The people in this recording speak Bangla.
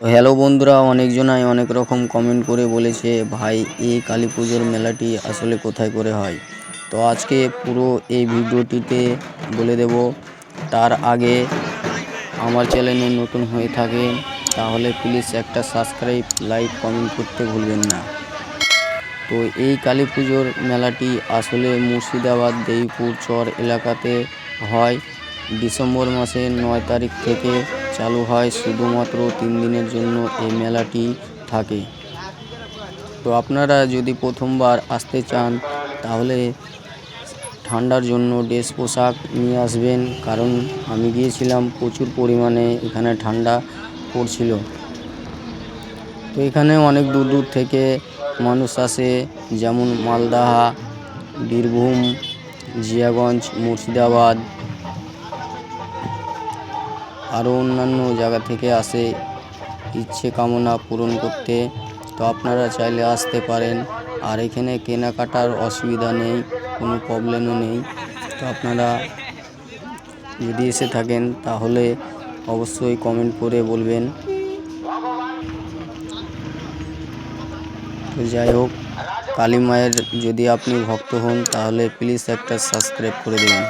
হ্যালো বন্ধুরা, অনেকজনাই অনেক রকম কমেন্ট করে বলেছে ভাই এই কালী পুজোর মেলাটি আসলে কোথায় করে হয়। তো আজকে পুরো এই ভিডিওটিতে বলে দেব। তার আগে আমার চ্যানেলে নতুন হয়ে থাকেন তাহলে প্লিজ একটা সাবস্ক্রাইব, লাইক, কমেন্ট করতে ভুলবেন না। তো এই কালী পুজোর মেলাটি আসলে মুর্শিদাবাদ দেইপুর চর এলাকাতে হয়। ডিসেম্বর মাসের 9 তারিখ থেকে চালু হয়। শুধুমাত্র 3 দিনের জন্য এই মেলাটি থাকে। তো আপনারা যদি প্রথমবার আসতে চান তাহলে ঠান্ডার জন্য ড্রেস পোশাক নিয়ে আসবেন, কারণ আমি গিয়েছিলাম প্রচুর পরিমাণে এখানে ঠান্ডা পড়ছিল। তো এখানে অনেক দূর দূর থেকে মানুষ আসে, যেমন মালদাহা, বীরভূম, জিয়াগঞ্জ, মুর্শিদাবাদ, আরও অন্যান্য জায়গা থেকে আসে ইচ্ছে কামনা পূরণ করতে। তো আপনারা চাইলে আসতে পারেন। আর এখানে কেনাকাটার অসুবিধা নেই, কোনো প্রবলেমও নেই। তো আপনারা যদি এসে থাকেন তাহলে অবশ্যই কমেন্ট করে বলবেন। তো যাই হোক, কালী মায়ের যদি আপনি ভক্ত হন তাহলে প্লিজ একটা সাবস্ক্রাইব করে দেবেন।